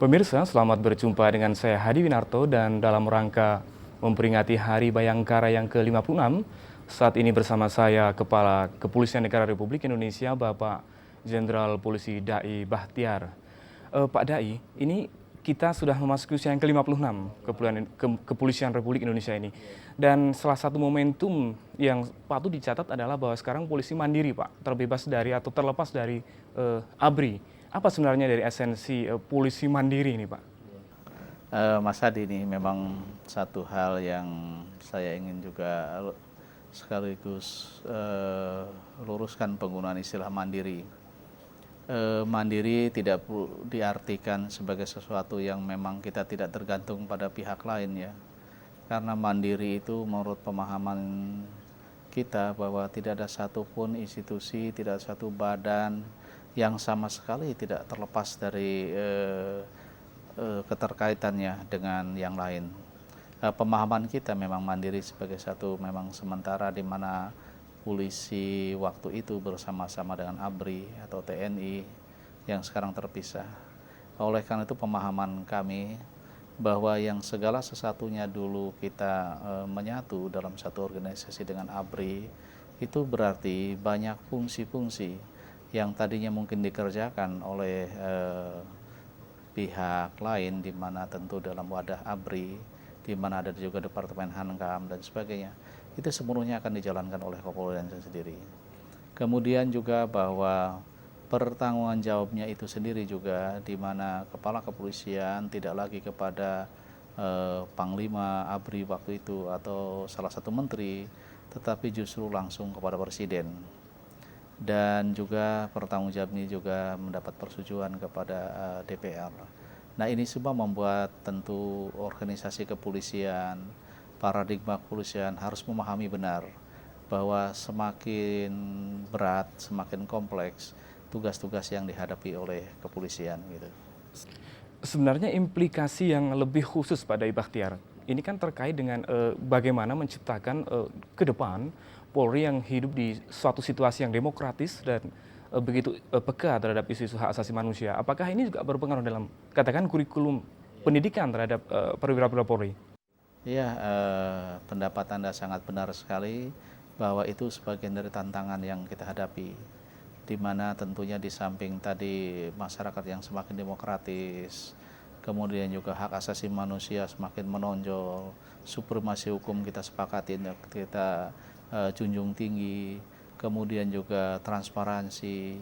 Pemirsa, selamat berjumpa dengan saya Hadi Winarto dan dalam rangka memperingati Hari Bayangkara yang ke-56, saat ini bersama saya Kepala Kepolisian Negara Republik Indonesia, Bapak Jenderal Polisi Dai Bahtiar. Pak Dai, ini kita sudah memasuki usia yang ke-56 Kepolisian Republik Indonesia ini. Dan salah satu momentum yang patut dicatat adalah bahwa sekarang polisi mandiri, Pak, terbebas dari atau terlepas dari ABRI. Apa sebenarnya dari esensi polisi mandiri ini, Pak? Mas Hadi, ini memang satu hal yang saya ingin juga sekaligus luruskan penggunaan istilah mandiri. Mandiri tidak diartikan sebagai sesuatu yang memang kita tidak tergantung pada pihak lain ya. Karena mandiri itu menurut pemahaman kita bahwa tidak ada satupun institusi, tidak ada satu badan yang sama sekali tidak terlepas dari keterkaitannya dengan yang lain. Pemahaman kita memang mandiri sebagai satu memang sementara, di mana polisi waktu itu bersama-sama dengan ABRI atau TNI yang sekarang terpisah. Oleh karena itu pemahaman kami bahwa yang segala sesuatunya dulu kita menyatu dalam satu organisasi dengan ABRI, itu berarti banyak fungsi-fungsi yang tadinya mungkin dikerjakan oleh pihak lain, di mana tentu dalam wadah ABRI, di mana ada juga Departemen Hankam dan sebagainya, itu sepenuhnya akan dijalankan oleh kepolisian sendiri. Kemudian juga bahwa pertanggungan jawabnya itu sendiri juga, di mana kepala kepolisian tidak lagi kepada Panglima ABRI waktu itu atau salah satu menteri, tetapi justru langsung kepada Presiden. Dan juga pertanggungjawabnya juga mendapat persetujuan kepada DPR. Nah, ini semua membuat tentu organisasi kepolisian, paradigma kepolisian harus memahami benar bahwa semakin berat, semakin kompleks tugas-tugas yang dihadapi oleh kepolisian gitu. Sebenarnya implikasi yang lebih khusus pada Bahtiar, ini kan terkait dengan bagaimana menciptakan ke depan Polri yang hidup di suatu situasi yang demokratis dan begitu peka terhadap isu-isu hak asasi manusia. Apakah ini juga berpengaruh dalam katakan kurikulum pendidikan terhadap perwira-perwira Polri? Ya, pendapat Anda sangat benar sekali bahwa itu sebagian dari tantangan yang kita hadapi, di mana tentunya di samping tadi masyarakat yang semakin demokratis, kemudian juga hak asasi manusia semakin menonjol, supremasi hukum kita sepakati, kita junjung tinggi, kemudian juga transparansi,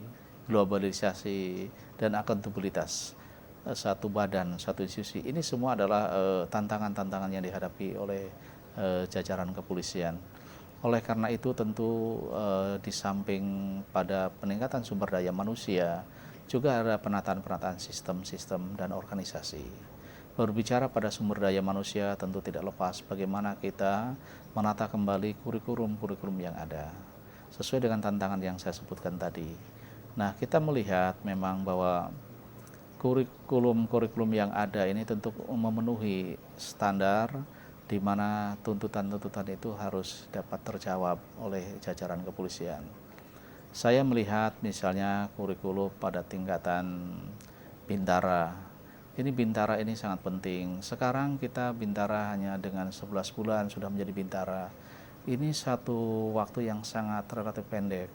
globalisasi, dan akuntabilitas satu badan, satu institusi. Ini semua adalah tantangan-tantangan yang dihadapi oleh jajaran kepolisian. Oleh karena itu tentu di samping pada peningkatan sumber daya manusia, juga ada penataan-penataan sistem-sistem dan organisasi. Berbicara pada sumber daya manusia tentu tidak lepas bagaimana kita menata kembali kurikulum-kurikulum yang ada sesuai dengan tantangan yang saya sebutkan tadi. Nah, kita melihat memang bahwa kurikulum yang ada ini tentu memenuhi standar, di mana tuntutan-tuntutan itu harus dapat terjawab oleh jajaran kepolisian. Saya melihat misalnya kurikulum pada tingkatan Bintara. Ini Bintara ini sangat penting. Sekarang kita Bintara hanya dengan 11 bulan sudah menjadi Bintara. Ini satu waktu yang sangat relatif pendek.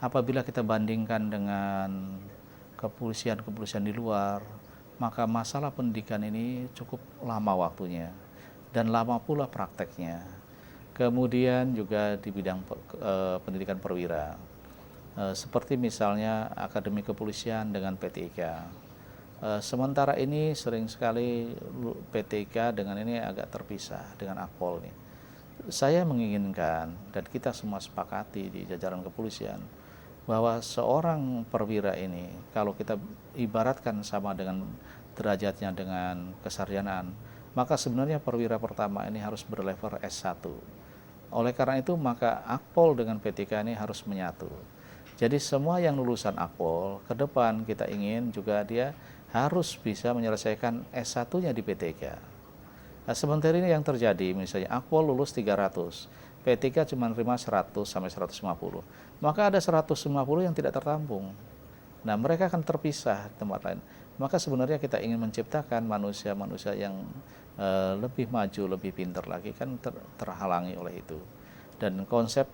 Apabila kita bandingkan dengan kepolisian di luar, maka masalah pendidikan ini cukup lama waktunya dan lama pula prakteknya. Kemudian juga di bidang pendidikan perwira, seperti misalnya Akademi Kepolisian dengan PTIK. Sementara ini sering sekali PTIK dengan ini agak terpisah dengan Akpol nih. Saya menginginkan dan kita semua sepakati di jajaran kepolisian bahwa seorang perwira ini, kalau kita ibaratkan sama dengan derajatnya dengan kesarjanaan, maka sebenarnya perwira pertama ini harus berlevel S1. Oleh karena itu maka Akpol dengan PTK ini harus menyatu. Jadi semua yang lulusan Akpol ke depan kita ingin juga dia harus bisa menyelesaikan S1-nya di PTK. Nah, sementara ini yang terjadi misalnya Akpol lulus 300, PTK cuma terima 100 sampai 150. Maka ada 150 yang tidak tertampung. Nah, mereka akan terpisah di tempat lain. maka sebenarnya kita ingin menciptakan manusia-manusia yang lebih maju, lebih pintar lagi, kan terhalangi oleh itu. Dan konsep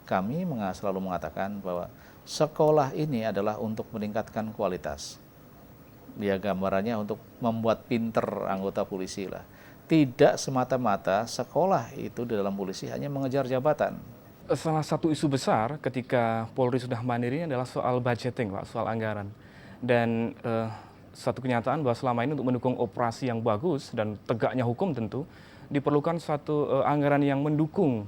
kami selalu mengatakan bahwa sekolah ini adalah untuk meningkatkan kualitas. Dia gambarannya untuk membuat pinter anggota polisi lah. Tidak semata-mata sekolah itu di dalam polisi hanya mengejar jabatan. Salah satu isu besar ketika Polri sudah mandiri adalah soal budgeting, Pak, soal anggaran. Dan satu kenyataan bahwa selama ini untuk mendukung operasi yang bagus dan tegaknya hukum tentu diperlukan suatu anggaran yang mendukung.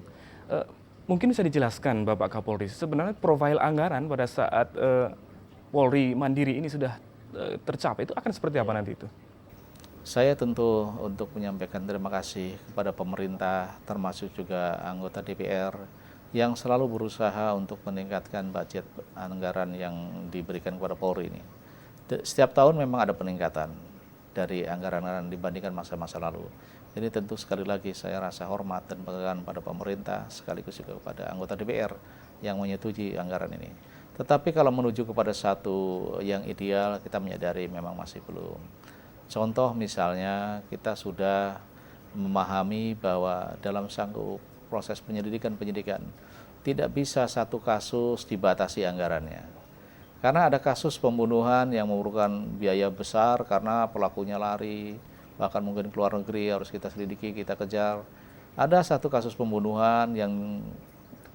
Mungkin bisa dijelaskan Bapak Kapolri, sebenarnya profil anggaran pada saat Polri mandiri ini sudah tercapai itu akan seperti apa nanti itu? Saya tentu untuk menyampaikan terima kasih kepada pemerintah, termasuk juga anggota DPR yang selalu berusaha untuk meningkatkan budget anggaran yang diberikan kepada Polri ini. Setiap tahun memang ada peningkatan dari anggaran-anggaran dibandingkan masa-masa lalu. Jadi tentu sekali lagi saya rasa hormat dan bangga pada pemerintah sekaligus juga kepada anggota DPR yang menyetujui anggaran ini. Tetapi kalau menuju kepada satu yang ideal, kita menyadari memang masih belum. Contoh misalnya kita sudah memahami bahwa dalam sanggup proses penyidikan tidak bisa satu kasus dibatasi anggarannya. Karena ada kasus pembunuhan yang memerlukan biaya besar karena pelakunya lari, bahkan mungkin keluar negeri, harus kita selidiki, kita kejar. Ada satu kasus pembunuhan yang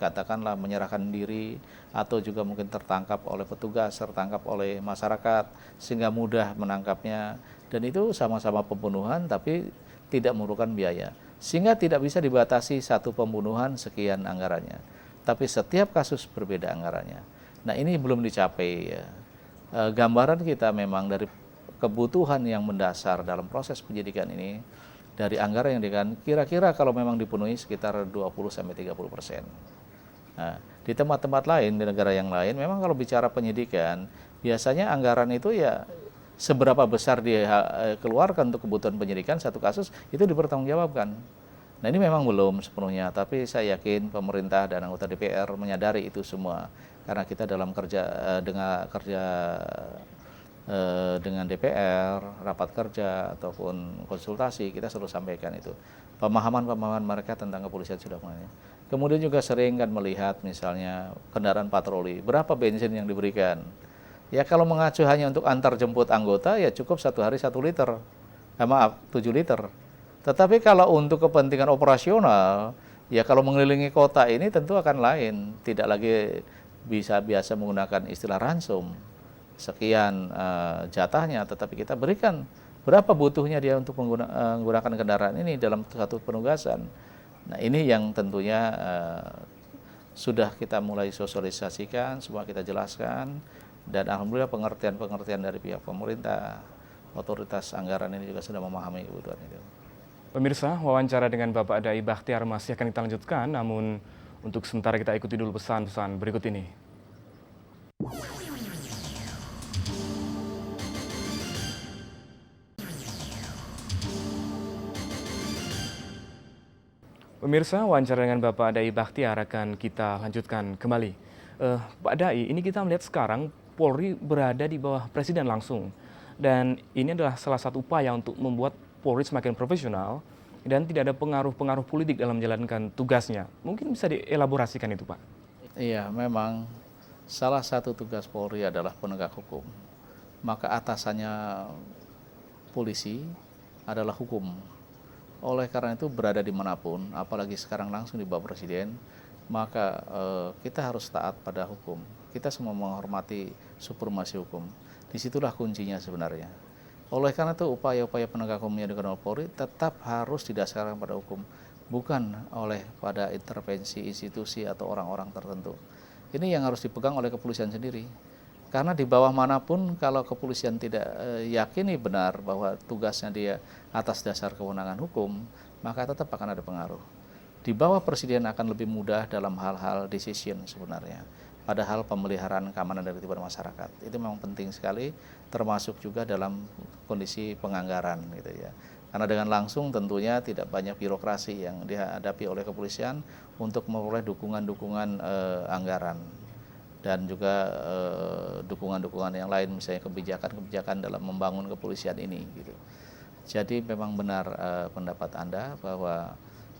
katakanlah menyerahkan diri atau juga mungkin tertangkap oleh petugas, tertangkap oleh masyarakat sehingga mudah menangkapnya, dan itu sama-sama pembunuhan tapi tidak memerlukan biaya, sehingga tidak bisa dibatasi satu pembunuhan sekian anggarannya, tapi setiap kasus berbeda anggarannya. Nah, ini belum dicapai ya. Gambaran kita memang dari kebutuhan yang mendasar dalam proses penyidikan ini, dari anggaran yang diberikan kira-kira kalau memang dipenuhi sekitar 20-30%. Nah, di tempat-tempat lain, di negara yang lain, memang kalau bicara penyidikan, biasanya anggaran itu ya seberapa besar dia keluarkan untuk kebutuhan penyidikan satu kasus, itu dipertanggungjawabkan. Nah, ini memang belum sepenuhnya, tapi saya yakin pemerintah dan anggota DPR menyadari itu semua. Karena kita dalam dengan DPR, rapat kerja ataupun konsultasi, kita selalu sampaikan itu. Pemahaman mereka tentang kepolisian sudah mulai. Kemudian juga sering kan melihat misalnya kendaraan patroli, berapa bensin yang diberikan. Ya kalau mengacu hanya untuk antar jemput anggota ya cukup 1 hari 1 liter. 7 liter. Tetapi kalau untuk kepentingan operasional, ya kalau mengelilingi kota ini tentu akan lain. Tidak lagi bisa biasa menggunakan istilah ransom, sekian jatahnya, tetapi kita berikan berapa butuhnya dia untuk menggunakan kendaraan ini dalam satu penugasan. Nah, ini yang tentunya sudah kita mulai sosialisasikan, semua kita jelaskan, dan alhamdulillah pengertian dari pihak pemerintah, otoritas anggaran ini juga sudah memahami kebutuhan itu. Pemirsa, wawancara dengan Bapak Dai Bakhtiar masih akan kita lanjutkan, namun untuk sementara kita ikuti dulu pesan-pesan berikut ini. Pemirsa, wawancara dengan Bapak Dai Bakhtiar akan kita lanjutkan kembali. Pak Dai, ini kita melihat sekarang Polri berada di bawah Presiden langsung. Dan ini adalah salah satu upaya untuk membuat Polri semakin profesional dan tidak ada pengaruh-pengaruh politik dalam menjalankan tugasnya. Mungkin bisa dielaborasikan itu, Pak? Iya, memang salah satu tugas Polri adalah penegak hukum. Maka atasannya polisi adalah hukum. Oleh karena itu berada dimanapun, apalagi sekarang langsung di bawah Presiden, maka kita harus taat pada hukum. Kita semua menghormati supremasi hukum. Disitulah kuncinya sebenarnya. Oleh karena itu upaya-upaya penegak hukum yang dilakukan oleh Polri tetap harus didasarkan pada hukum, bukan oleh pada intervensi institusi atau orang-orang tertentu. Ini yang harus dipegang oleh kepolisian sendiri. Karena di bawah manapun kalau kepolisian tidak yakini benar bahwa tugasnya dia atas dasar kewenangan hukum, maka tetap akan ada pengaruh. Di bawah Presiden akan lebih mudah dalam hal-hal decision sebenarnya. Padahal pemeliharaan keamanan dan ketertiban masyarakat itu memang penting sekali, termasuk juga dalam kondisi penganggaran gitu ya. Karena dengan langsung tentunya tidak banyak birokrasi yang dihadapi oleh kepolisian untuk memperoleh dukungan-dukungan anggaran dan juga dukungan-dukungan yang lain, misalnya kebijakan-kebijakan dalam membangun kepolisian ini gitu. Jadi memang benar pendapat Anda bahwa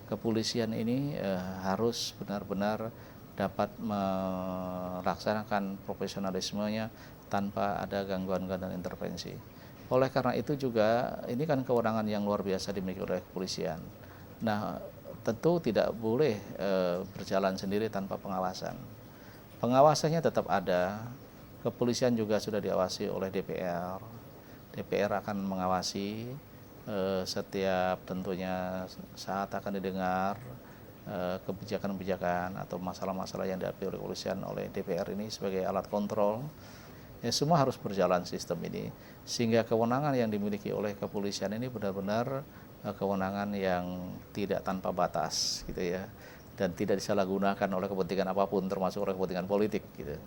kepolisian ini harus benar-benar dapat melaksanakan profesionalismenya tanpa ada gangguan dan intervensi. Oleh karena itu juga ini kan kewenangan yang luar biasa dimiliki oleh kepolisian. Nah, tentu tidak boleh berjalan sendiri tanpa pengawasan. Pengawasannya tetap ada. Kepolisian juga sudah diawasi oleh DPR. DPR akan mengawasi setiap tentunya saat akan didengar kebijakan-kebijakan atau masalah-masalah yang dihadapi oleh kepolisian oleh DPR ini sebagai alat kontrol. Ya, semua harus berjalan sistem ini sehingga kewenangan yang dimiliki oleh kepolisian ini benar-benar kewenangan yang tidak tanpa batas gitu ya, dan tidak disalahgunakan oleh kepentingan apapun termasuk oleh kepentingan politik gitu.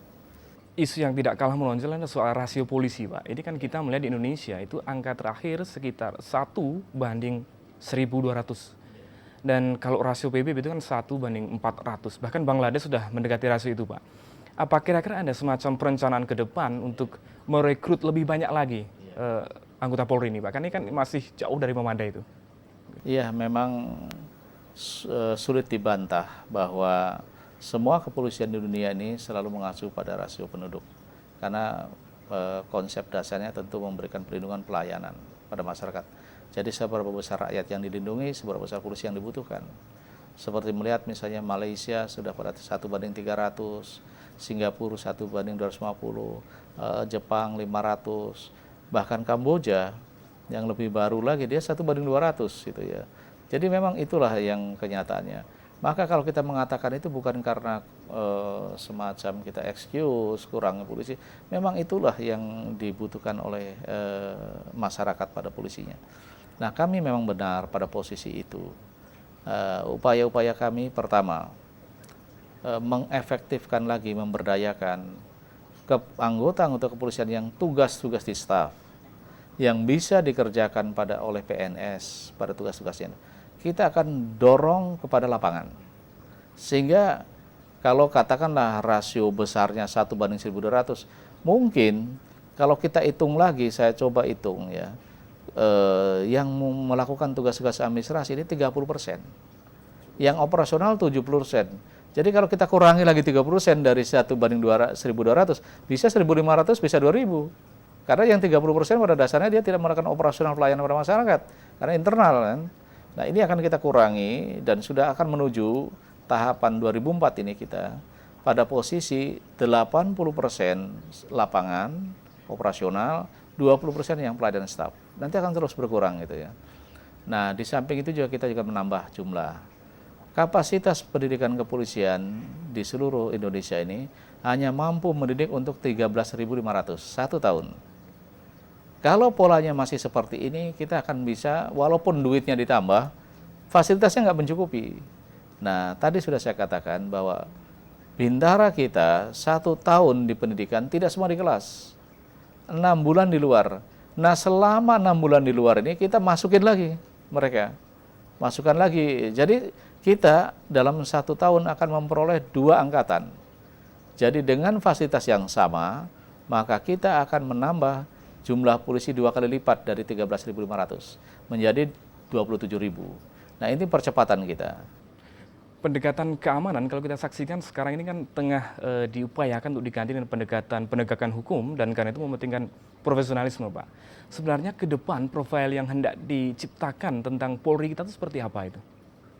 Isu yang tidak kalah menonjol adalah soal rasio polisi, Pak. Ini kan kita melihat di Indonesia itu angka terakhir sekitar 1:1.200. Dan kalau rasio PBB itu kan 1:400. Bahkan Bangladesh sudah mendekati rasio itu, Pak. Apa kira-kira ada semacam perencanaan ke depan untuk merekrut lebih banyak lagi anggota Polri ini, Pak? Kan ini kan masih jauh dari memadai itu. Iya, memang sulit dibantah bahwa semua kepolisian di dunia ini selalu mengacu pada rasio penduduk. Karena konsep dasarnya tentu memberikan perlindungan pelayanan pada masyarakat. Jadi seberapa besar rakyat yang dilindungi, seberapa besar polisi yang dibutuhkan. Seperti melihat misalnya Malaysia sudah pada 1:300, Singapura 1:250, Jepang 500, bahkan Kamboja yang lebih baru lagi dia 1:200 gitu ya. Jadi memang itulah yang kenyataannya. Maka kalau kita mengatakan itu bukan karena semacam kita excuse kurangnya polisi, memang itulah yang dibutuhkan oleh masyarakat pada polisinya. Nah, kami memang benar pada posisi itu. Upaya-upaya kami pertama, mengefektifkan lagi, memberdayakan anggota-anggota kepolisian yang tugas-tugas di staf, yang bisa dikerjakan oleh PNS pada tugas-tugasnya. Kita akan dorong kepada lapangan. Sehingga kalau katakanlah rasio besarnya 1:1.200, mungkin kalau kita hitung lagi, saya coba hitung ya, yang melakukan tugas-tugas administrasi ini 30%. Yang operasional 70%. Jadi kalau kita kurangi lagi 30% dari 1:1.200, bisa 1.500, bisa 2.000. Karena yang 30% pada dasarnya dia tidak melakukan operasional pelayanan pada masyarakat, karena internal kan. Nah, ini akan kita kurangi dan sudah akan menuju tahapan 2004 ini kita pada posisi 80% lapangan operasional, 20% yang pelayanan staf. Nanti akan terus berkurang gitu ya. Nah, di samping itu juga kita juga menambah jumlah. Kapasitas pendidikan kepolisian di seluruh Indonesia ini hanya mampu mendidik untuk 13.500 satu tahun. Kalau polanya masih seperti ini, kita akan bisa, walaupun duitnya ditambah, fasilitasnya nggak mencukupi. Nah, tadi sudah saya katakan bahwa bintara kita 1 tahun di pendidikan tidak semua di kelas, 6 bulan di luar. Nah, selama 6 bulan di luar ini kita masukin lagi mereka, masukkan lagi. Jadi kita dalam 1 tahun akan memperoleh 2 angkatan. Jadi dengan fasilitas yang sama, maka kita akan menambah jumlah polisi 2 kali lipat dari 13.500 menjadi 27.000. Nah, ini percepatan kita. Pendekatan keamanan kalau kita saksikan sekarang ini kan tengah diupayakan untuk diganti dengan pendekatan penegakan hukum, dan karena itu mementingkan profesionalisme, Pak. Sebenarnya ke depan profil yang hendak diciptakan tentang Polri kita itu seperti apa itu?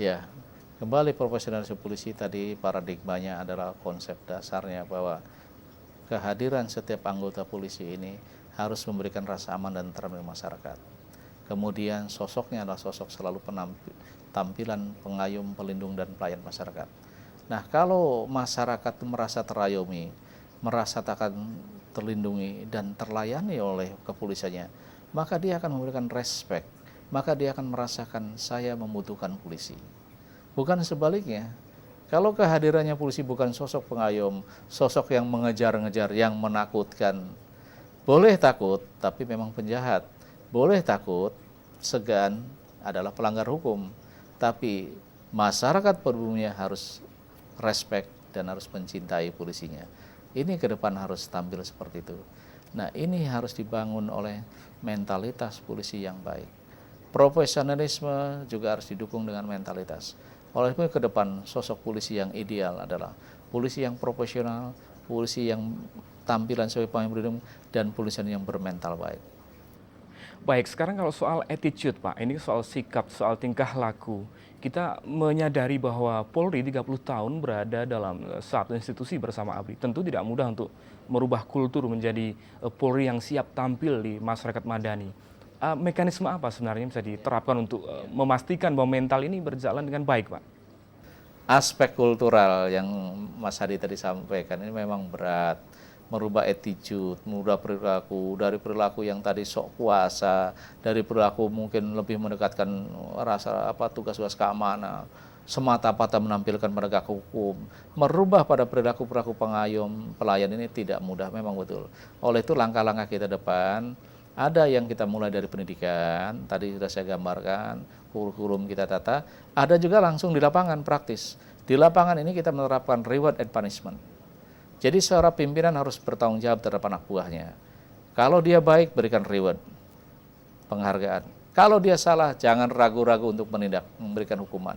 Ya, kembali profesionalisme polisi tadi paradigmanya adalah konsep dasarnya bahwa kehadiran setiap anggota polisi ini harus memberikan rasa aman dan tenteram di masyarakat. Kemudian sosoknya adalah sosok selalu tampilan pengayom, pelindung, dan pelayan masyarakat. Nah, kalau masyarakat merasa terayomi, merasa akan terlindungi dan terlayani oleh kepolisiannya, maka dia akan memberikan respect, maka dia akan merasakan saya membutuhkan polisi. Bukan sebaliknya. Kalau kehadirannya polisi bukan sosok pengayom, sosok yang mengejar-ngejar, yang menakutkan, boleh takut, tapi memang penjahat. Boleh takut, segan, adalah pelanggar hukum. Tapi masyarakat pada umumnya harus respect dan harus mencintai polisinya. Ini ke depan harus tampil seperti itu. Nah, ini harus dibangun oleh mentalitas polisi yang baik. Profesionalisme juga harus didukung dengan mentalitas. Oleh itu ke depan sosok polisi yang ideal adalah polisi yang profesional, polisi yang tampilan sebagai pemain pelindung, dan polisi yang bermental baik. Baik, sekarang kalau soal attitude Pak, ini soal sikap, soal tingkah laku. Kita menyadari bahwa Polri 30 tahun berada dalam satu institusi bersama ABRI. Tentu tidak mudah untuk merubah kultur menjadi Polri yang siap tampil di masyarakat madani. Mekanisme apa sebenarnya bisa diterapkan untuk memastikan bahwa mental ini berjalan dengan baik Pak? Aspek kultural yang Mas Hadi tadi sampaikan ini memang berat. Merubah attitude, merubah perilaku, dari perilaku yang tadi sok kuasa, dari perilaku mungkin lebih mendekatkan rasa tugas-tugas keamanan, semata-mata menampilkan penegak hukum, merubah pada perilaku-perilaku pengayom pelayan ini tidak mudah, memang betul. Oleh itu langkah-langkah kita depan ada yang kita mulai dari pendidikan, tadi sudah saya gambarkan, kurikulum kita tata, ada juga langsung di lapangan praktis. Di lapangan ini kita menerapkan reward and punishment. Jadi seorang pimpinan harus bertanggung jawab terhadap anak buahnya. Kalau dia baik, berikan reward, penghargaan. Kalau dia salah, jangan ragu-ragu untuk memberikan hukuman.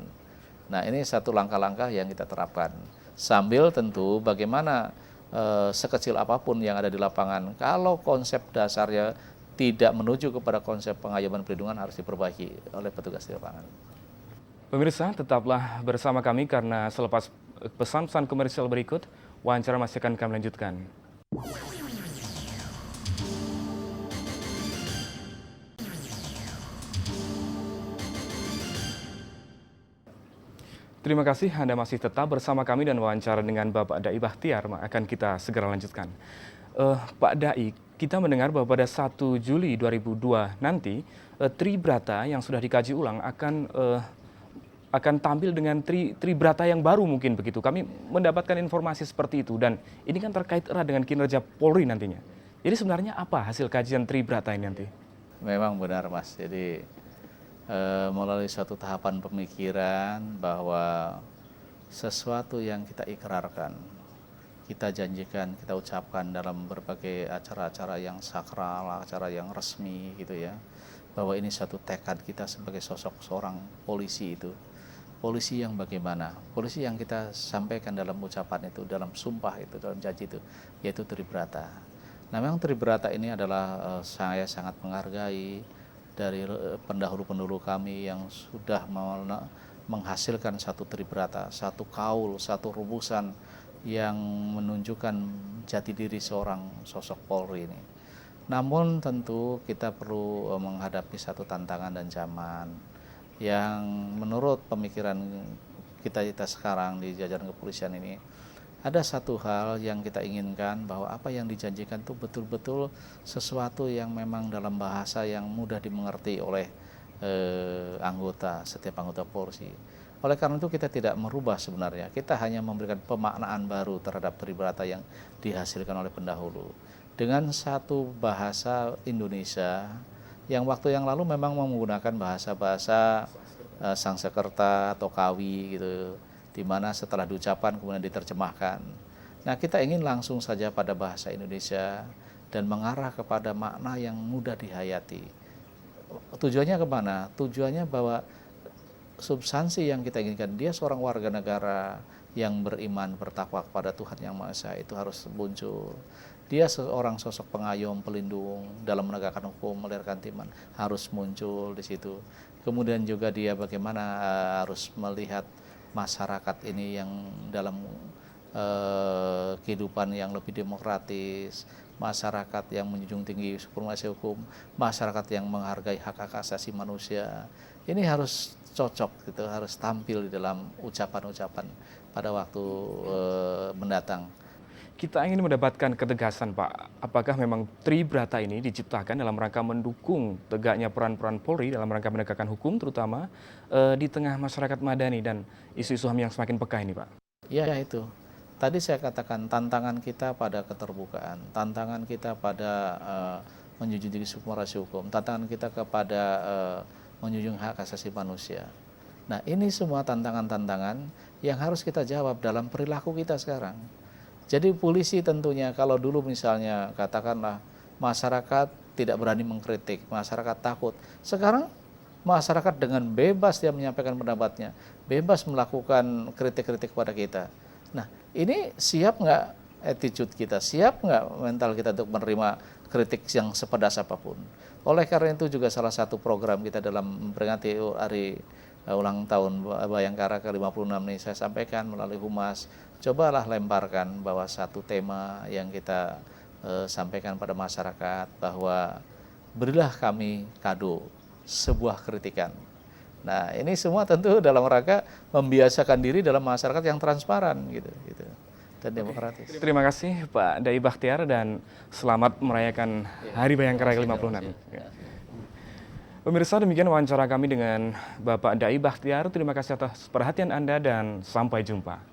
Nah, ini satu langkah-langkah yang kita terapkan. Sambil tentu bagaimana sekecil apapun yang ada di lapangan, kalau konsep dasarnya tidak menuju kepada konsep pengayoman perlindungan harus diperbaiki oleh petugas di lapangan. Pemirsa, tetaplah bersama kami karena selepas pesan-pesan komersial berikut, wawancara masih akan kami lanjutkan. Terima kasih Anda masih tetap bersama kami dan wawancara dengan Bapak Dai Bahtiar akan kita segera lanjutkan. Pak Dai, kita mendengar bahwa pada 1 Juli 2002 nanti Tribrata yang sudah dikaji ulang akan tampil dengan Tribrata yang baru mungkin begitu. Kami mendapatkan informasi seperti itu dan ini kan terkait erat dengan kinerja Polri nantinya. Jadi sebenarnya apa hasil kajian Tribrata ini nanti? Memang benar Mas, jadi melalui suatu tahapan pemikiran bahwa sesuatu yang kita ikrarkan, kita janjikan, kita ucapkan dalam berbagai acara-acara yang sakral, acara yang resmi gitu ya, bahwa ini satu tekad kita sebagai sosok seorang polisi itu. Polisi yang bagaimana? Polisi yang kita sampaikan dalam ucapan itu, dalam sumpah itu, dalam janji itu, yaitu Tribrata. Nah memang Tribrata ini adalah saya sangat menghargai dari pendahulu-pendahulu kami yang sudah menghasilkan satu Tribrata, satu kaul, satu rumusan yang menunjukkan jati diri seorang sosok Polri ini. Namun tentu kita perlu menghadapi satu tantangan dan zaman yang menurut pemikiran kita sekarang di jajaran kepolisian ini, ada satu hal yang kita inginkan bahwa apa yang dijanjikan itu betul-betul sesuatu yang memang dalam bahasa yang mudah dimengerti oleh setiap anggota Polri. Oleh karena itu kita tidak merubah sebenarnya, kita hanya memberikan pemaknaan baru terhadap Tribrata yang dihasilkan oleh pendahulu dengan satu bahasa Indonesia yang waktu yang lalu memang menggunakan bahasa-bahasa Sangsekerta atau Kawi gitu, di mana setelah diucapkan kemudian diterjemahkan. Nah kita ingin langsung saja pada bahasa Indonesia dan mengarah kepada makna yang mudah dihayati. Tujuannya kemana? Tujuannya bahwa substansi yang kita inginkan, dia seorang warga negara yang beriman, bertakwa kepada Tuhan Yang Maha Esa itu harus muncul. Dia seorang sosok pengayom, pelindung dalam menegakkan hukum, melahirkan timan, harus muncul di situ. Kemudian juga dia bagaimana harus melihat masyarakat ini yang dalam kehidupan yang lebih demokratis, masyarakat yang menjunjung tinggi supremasi hukum, masyarakat yang menghargai hak-hak asasi manusia. Ini harus cocok gitu, harus tampil di dalam ucapan-ucapan pada waktu mendatang. Kita ingin mendapatkan ketegasan Pak, apakah memang Tribrata ini diciptakan dalam rangka mendukung tegaknya peran-peran Polri dalam rangka menegakkan hukum terutama di tengah masyarakat madani dan isu-isu HAM yang semakin peka ini Pak? Ya itu, tadi saya katakan tantangan kita pada keterbukaan, tantangan kita pada menjunjung tinggi supremasi hukum, tantangan kita kepada menjunjung hak asasi manusia. Nah ini semua tantangan-tantangan yang harus kita jawab dalam perilaku kita sekarang. Jadi polisi tentunya kalau dulu misalnya katakanlah masyarakat tidak berani mengkritik, masyarakat takut. Sekarang masyarakat dengan bebas dia menyampaikan pendapatnya, bebas melakukan kritik-kritik kepada kita. Nah, ini siap nggak attitude kita, siap nggak mental kita untuk menerima kritik yang sepedas apapun. Oleh karena itu juga salah satu program kita dalam memperingati hari ulang tahun Bayangkara ke-56 ini saya sampaikan melalui Humas, cobalah lemparkan bahwa satu tema yang kita sampaikan pada masyarakat bahwa berilah kami kado sebuah kritikan. Nah, ini semua tentu dalam rangka membiasakan diri dalam masyarakat yang transparan gitu dan demokratis. Terima kasih Pak Dai Bakhtiar dan selamat merayakan Hari Bayangkara ke-56. Pemirsa, demikian wawancara kami dengan Bapak Dai Bakhtiar. Terima kasih atas perhatian Anda dan sampai jumpa.